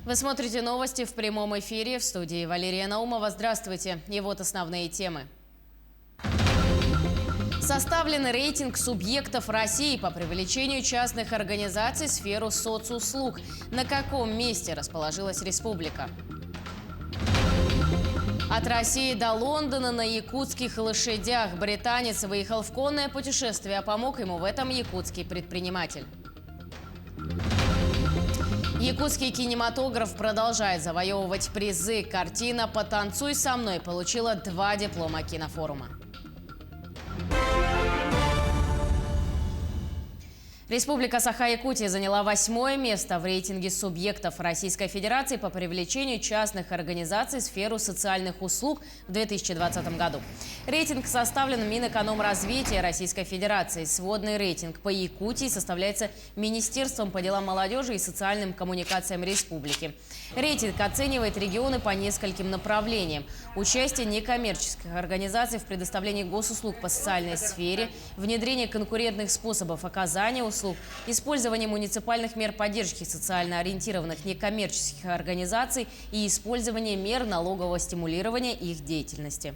Вы смотрите новости в прямом эфире. В студии Валерия Наумова. Здравствуйте. И вот основные темы. Составлен рейтинг субъектов России по привлечению частных организаций в сферу соцуслуг. На каком месте расположилась республика? От России до Лондона на якутских лошадях. Британец выехал в конное путешествие, а помог ему в этом якутский предприниматель. Якутский кинематограф продолжает завоевывать призы. Картина «Потанцуй со мной» получила 2 диплома кинофорума. Республика Саха-Якутия заняла 8-е место в рейтинге субъектов Российской Федерации по привлечению частных организаций в сферу социальных услуг в 2020 году. Рейтинг составлен Минэкономразвития Российской Федерации. Сводный рейтинг по Якутии составляется Министерством по делам молодежи и социальным коммуникациям республики. Рейтинг оценивает регионы по нескольким направлениям. Участие некоммерческих организаций в предоставлении госуслуг по социальной сфере, внедрение конкурентных способов оказания услуг, использование муниципальных мер поддержки социально ориентированных некоммерческих организаций и использование мер налогового стимулирования их деятельности.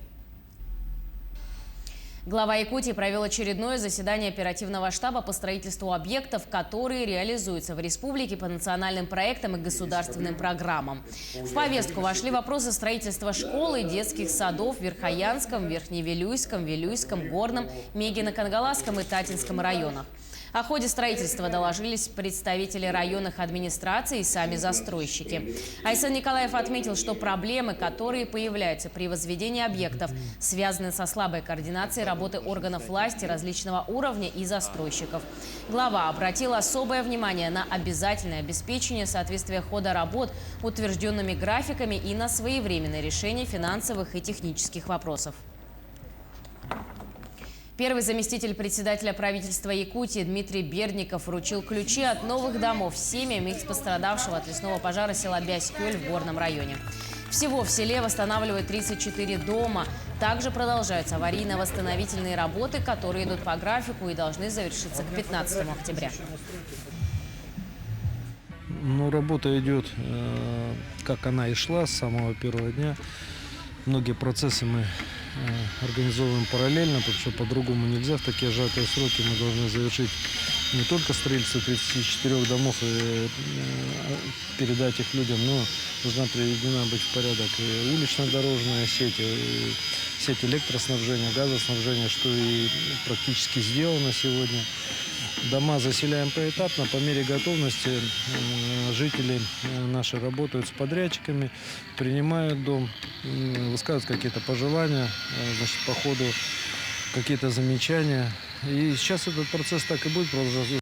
Глава Якутии провел очередное заседание оперативного штаба по строительству объектов, которые реализуются в республике по национальным проектам и государственным программам. В повестку вошли вопросы строительства школ и детских садов в Верхоянском, Верхневилюйском, Вилюйском, Горном, Мегино-Кангаласском и Татинском районах. О ходе строительства доложились представители районных администраций и сами застройщики. Айсан Николаев отметил, что проблемы, которые появляются при возведении объектов, связаны со слабой координацией работы органов власти различного уровня и застройщиков. Глава обратил особое внимание на обязательное обеспечение соответствия хода работ утвержденными графиками и на своевременное решение финансовых и технических вопросов. Первый заместитель председателя правительства Якутии Дмитрий Бердников вручил ключи от новых домов семьям из пострадавшего от лесного пожара села Бясь-Кёль в Горном районе. Всего в селе восстанавливают 34 дома. Также продолжаются аварийно-восстановительные работы, которые идут по графику и должны завершиться к 15 октября. Работа идет, как она и шла с самого первого дня. Многие процессы мы организовываем параллельно, потому что по-другому нельзя. В такие сжатые сроки мы должны завершить не только строительство 34 домов и передать их людям, но должна приведена быть в порядок и улично-дорожная сеть, и сеть электроснабжения, газоснабжения, что и практически сделано сегодня. Дома заселяем поэтапно, по мере готовности жители наши работают с подрядчиками, принимают дом, высказывают какие-то пожелания, по ходу какие-то замечания. И сейчас этот процесс так и будет продолжаться.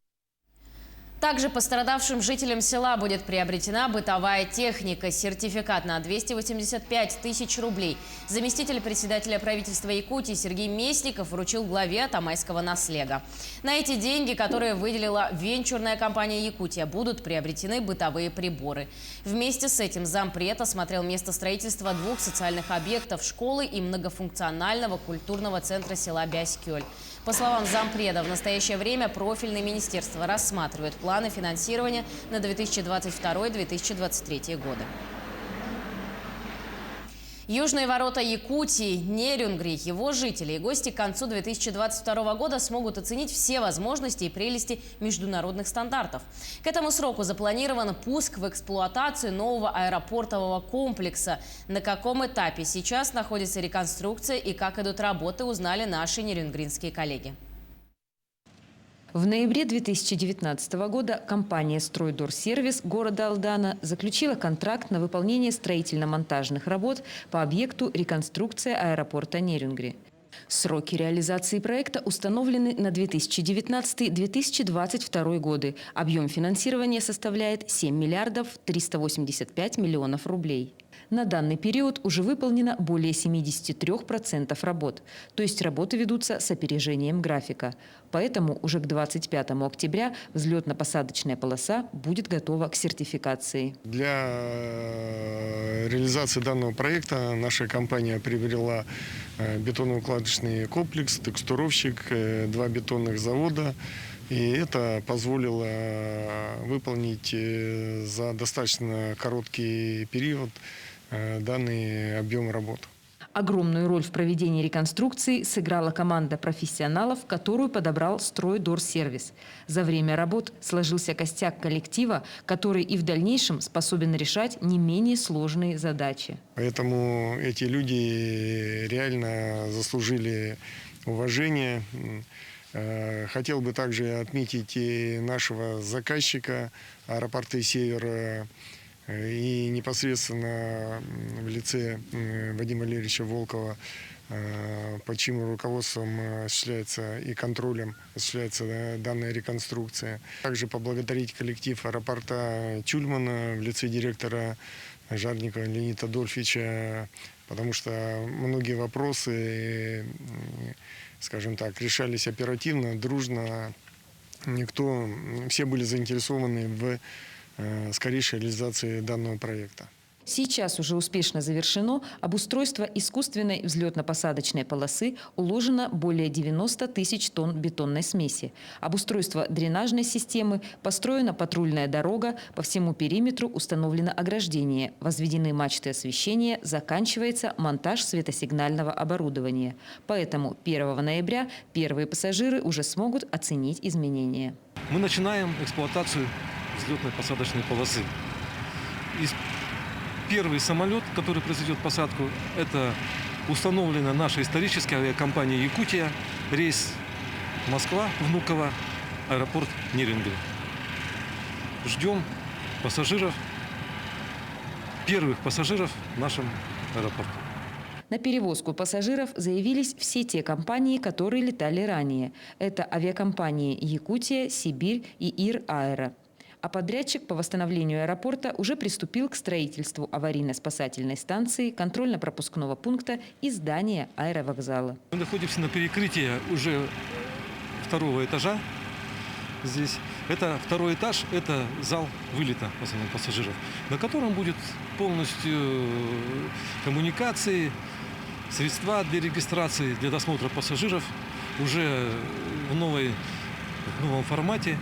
Также пострадавшим жителям села будет приобретена бытовая техника. Сертификат на 285 тысяч рублей. Заместитель председателя правительства Якутии Сергей Местников вручил главе Тамайского наслега. На эти деньги, которые выделила венчурная компания «Якутия», будут приобретены бытовые приборы. Вместе с этим зампред осмотрел место строительства 2 социальных объектов – школы и многофункционального культурного центра села Бясь-Кёль. По словам зампреда, в настоящее время профильные министерства рассматривают планы финансирования на 2022-2023 годы. Южные ворота Якутии, Нерюнгри, его жители и гости к концу 2022 года смогут оценить все возможности и прелести международных стандартов. К этому сроку запланирован пуск в эксплуатацию нового аэропортового комплекса. На каком этапе сейчас находится реконструкция и как идут работы, узнали наши нерюнгринские коллеги. В ноябре 2019 года компания «Стройдорсервис» города Алдана заключила контракт на выполнение строительно-монтажных работ по объекту реконструкция аэропорта Нерюнгри. Сроки реализации проекта установлены на 2019-2022 годы. Объем финансирования составляет 7 миллиардов 385 миллионов рублей. На данный период уже выполнено более 73% работ, то есть работы ведутся с опережением графика. Поэтому уже к 25 октября взлетно-посадочная полоса будет готова к сертификации. Для реализации данного проекта наша компания приобрела бетонно-укладочный комплекс, текстуровщик, 2 бетонных завода, И это позволило выполнить за достаточно короткий период данный объем работ. Огромную роль в проведении реконструкции сыграла команда профессионалов, которую подобрал «Стройдорсервис». За время работ сложился костяк коллектива, который и в дальнейшем способен решать не менее сложные задачи. Поэтому эти люди реально заслужили уважение. Хотел бы также отметить и нашего заказчика «Аэропорты Север», и непосредственно в лице Вадима Валерьевича Волкова, под чьим руководством осуществляется и контролем осуществляется данная реконструкция. Также поблагодарить коллектив аэропорта Тюльмана в лице директора Жарникова Леонида Адольфовича, потому что многие вопросы, скажем так, решались оперативно, дружно. Все были заинтересованы в скорейшей реализации данного проекта. Сейчас уже успешно завершено обустройство искусственной взлетно-посадочной полосы, уложено более 90 тысяч тонн бетонной смеси. Обустройство дренажной системы, построена патрульная дорога, по всему периметру установлено ограждение, возведены мачты освещения, заканчивается монтаж светосигнального оборудования. Поэтому 1 ноября первые пассажиры уже смогут оценить изменения. Мы начинаем эксплуатацию взлетно-посадочной полосы. Первый самолет, который произведет посадку, это установлена наша историческая авиакомпания «Якутия», рейс Москва, Внуково, аэропорт Нерюнгри. Ждем пассажиров, первых пассажиров в нашем аэропорту. На перевозку пассажиров заявились все те компании, которые летали ранее. Это авиакомпании «Якутия», «Сибирь» и «Ир Аэро». А подрядчик по восстановлению аэропорта уже приступил к строительству аварийно-спасательной станции, контрольно-пропускного пункта и здания аэровокзала. Мы находимся на перекрытии уже 2-го этажа. Здесь это 2-й этаж, это зал вылета пассажиров, на котором будет полностью коммуникации, средства для регистрации, для досмотра пассажиров уже в новом формате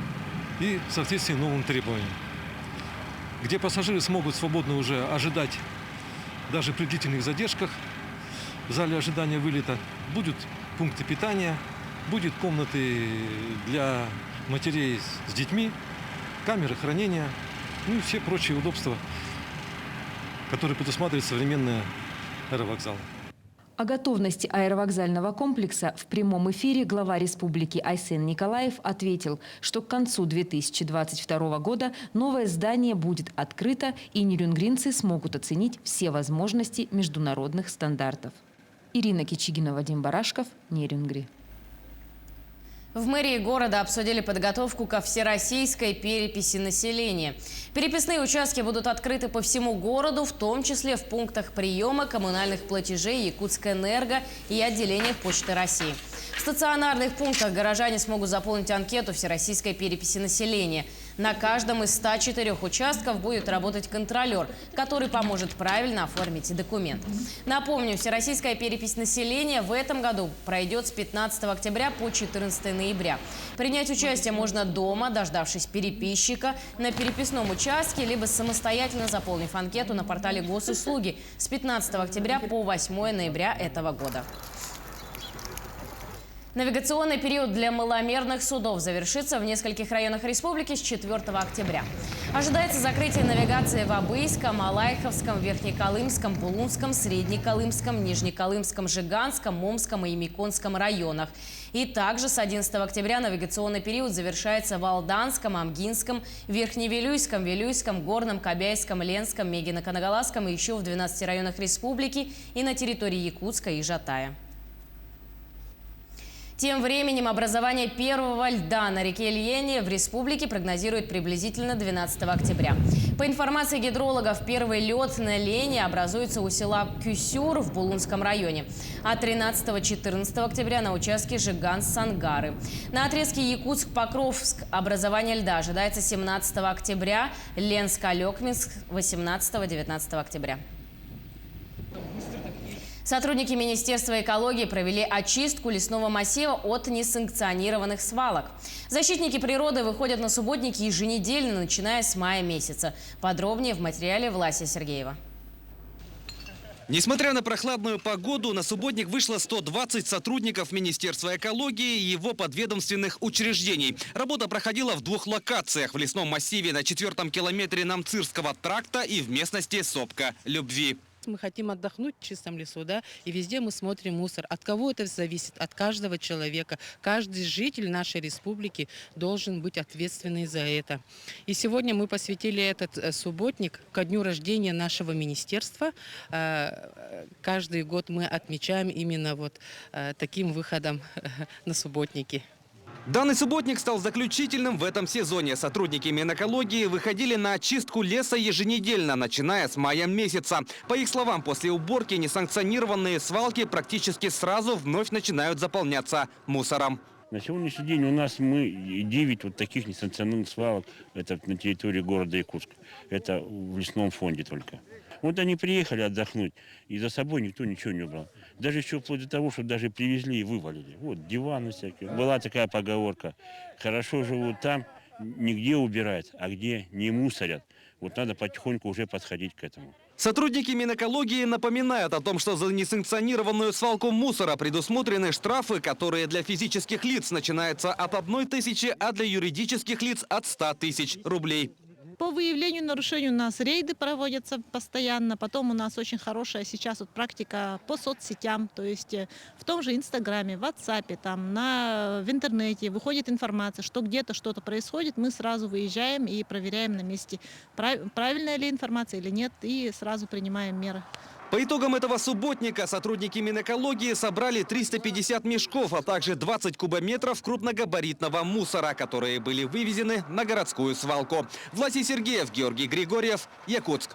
и в соответствии новым требованиям, где пассажиры смогут свободно уже ожидать даже при длительных задержках в зале ожидания вылета. Будут пункты питания, будут комнаты для матерей с детьми, камеры хранения, ну и все прочие удобства, которые предусматривают современные аэровокзалы. О готовности аэровокзального комплекса в прямом эфире глава республики Айсен Николаев ответил, что к концу 2022 года новое здание будет открыто, и нерюнгринцы смогут оценить все возможности международных стандартов. Ирина Кичигина, Вадим Барашков, Нерюнгри. В мэрии города обсудили подготовку ко всероссийской переписи населения. Переписные участки будут открыты по всему городу, в том числе в пунктах приема коммунальных платежей Якутскэнерго и отделениях Почты России. В стационарных пунктах горожане смогут заполнить анкету всероссийской переписи населения. На каждом из 104 участков будет работать контролер, который поможет правильно оформить документ. Напомню, всероссийская перепись населения в этом году пройдет с 15 октября по 14 ноября. Принять участие можно дома, дождавшись переписчика, на переписном участке, либо самостоятельно заполнив анкету на портале Госуслуги с 15 октября по 8 ноября этого года. Навигационный период для маломерных судов завершится в нескольких районах республики с 4 октября. Ожидается закрытие навигации в Абыйском, Малайховском, Верхнеколымском, Булунском, Среднеколымском, Нижнеколымском, Жиганском, Момском и Емиконском районах. И также с 11 октября навигационный период завершается в Алданском, Амгинском, Верхневилюйском, Вилюйском, Горном, Кобяйском, Ленском, Мегино-Канагаласском и еще в 12 районах республики и на территории Якутска и Жатая. Тем временем образование первого льда на реке Льене в республике прогнозируют приблизительно 12 октября. По информации гидрологов, первый лед на Лене образуется у села Кюсюр в Булунском районе. А 13-14 октября на участке Жиган-Сангары. На отрезке Якутск-Покровск образование льда ожидается 17 октября, Ленск-Алекминск 18-19 октября. Сотрудники Министерства экологии провели очистку лесного массива от несанкционированных свалок. Защитники природы выходят на субботники еженедельно, начиная с мая месяца. Подробнее в материале Власия Сергеева. Несмотря на прохладную погоду, на субботник вышло 120 сотрудников Министерства экологии и его подведомственных учреждений. Работа проходила в 2 локациях – в лесном массиве на 4-м километре Намцирского тракта и в местности Сопка Любви. Мы хотим отдохнуть в чистом лесу, да, и везде мы смотрим мусор. От кого это зависит? От каждого человека. Каждый житель нашей республики должен быть ответственный за это. И сегодня мы посвятили этот субботник ко дню рождения нашего министерства. Каждый год мы отмечаем именно вот таким выходом на субботники. Данный субботник стал заключительным в этом сезоне. Сотрудники Минэкологии выходили на очистку леса еженедельно, начиная с мая месяца. По их словам, после уборки несанкционированные свалки практически сразу вновь начинают заполняться мусором. На сегодняшний день у нас 9 вот таких несанкционированных свалок. Это на территории города Якутска. Это в лесном фонде только. Вот они приехали отдохнуть, и за собой никто ничего не убрал. Даже еще вплоть до того, что даже привезли и вывалили. Вот диваны всякие. Была такая поговорка: хорошо живут там, нигде убирают, а где не мусорят. Вот надо потихоньку уже подходить к этому. Сотрудники Минэкологии напоминают о том, что за несанкционированную свалку мусора предусмотрены штрафы, которые для физических лиц начинаются от 1000, а для юридических лиц от 100 тысяч рублей. По выявлению нарушений у нас рейды проводятся постоянно. Потом у нас очень хорошая сейчас вот практика по соцсетям. То есть в том же Инстаграме, в WhatsApp, в интернете выходит информация, что где-то что-то происходит. Мы сразу выезжаем и проверяем на месте, правильная ли информация или нет, и сразу принимаем меры. По итогам этого субботника сотрудники Минэкологии собрали 350 мешков, а также 20 кубометров крупногабаритного мусора, которые были вывезены на городскую свалку. Власий Сергеев, Георгий Григорьев, Якутск.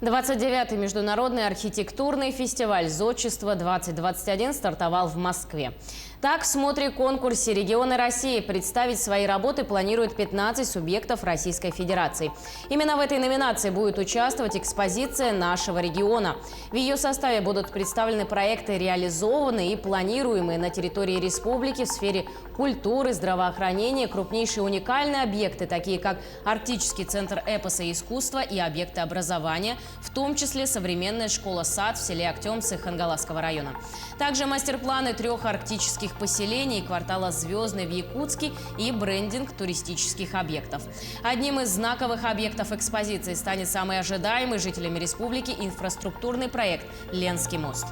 29-й международный архитектурный фестиваль «Зодчество-2021» стартовал в Москве. Так, в смотре-конкурсе «Регионы России» представить свои работы планируют 15 субъектов Российской Федерации. Именно в этой номинации будет участвовать экспозиция нашего региона. В ее составе будут представлены проекты, реализованные и планируемые на территории республики в сфере культуры, здравоохранения, крупнейшие уникальные объекты, такие как Арктический центр эпоса и искусства и объекты образования, в том числе современная школа-сад в селе Актемцы Хангаласского района. Также мастер-планы 3 арктических поселений, квартала «Звездный» в Якутске и брендинг туристических объектов. Одним из знаковых объектов экспозиции станет самый ожидаемый жителями республики инфраструктурный проект «Ленский мост».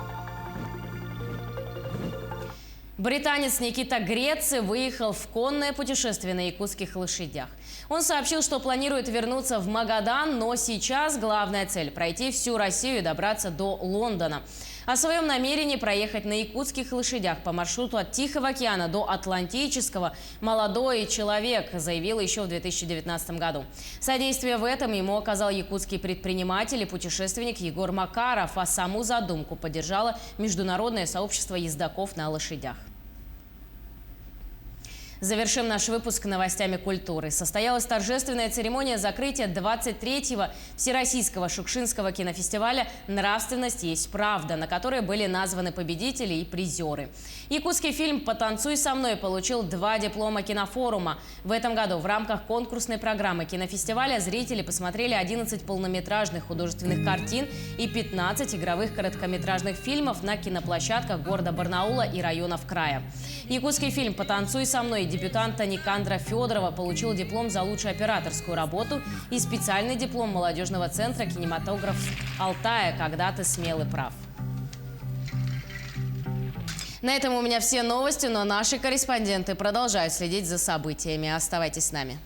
Британец Никита Греци выехал в конное путешествие на якутских лошадях. Он сообщил, что планирует вернуться в Магадан, но сейчас главная цель – пройти всю Россию и добраться до Лондона. О своем намерении проехать на якутских лошадях по маршруту от Тихого океана до Атлантического молодой человек заявил еще в 2019 году. Содействие в этом ему оказал якутский предприниматель и путешественник Егор Макаров, а саму задумку поддержало международное сообщество ездаков на лошадях. Завершим наш выпуск новостями культуры. Состоялась торжественная церемония закрытия 23-го Всероссийского шукшинского кинофестиваля «Нравственность есть правда», на которой были названы победители и призеры. Якутский фильм «Потанцуй со мной» получил 2 диплома кинофорума. В этом году в рамках конкурсной программы кинофестиваля зрители посмотрели 11 полнометражных художественных картин и 15 игровых короткометражных фильмов на киноплощадках города Барнаула и районов края. Якутский фильм «Потанцуй со мной» дебютанта Никандра Федорова получил диплом за лучшую операторскую работу и специальный диплом молодежного центра «Кинематограф Алтая. Когда ты смел и прав». На этом у меня все новости, но наши корреспонденты продолжают следить за событиями. Оставайтесь с нами.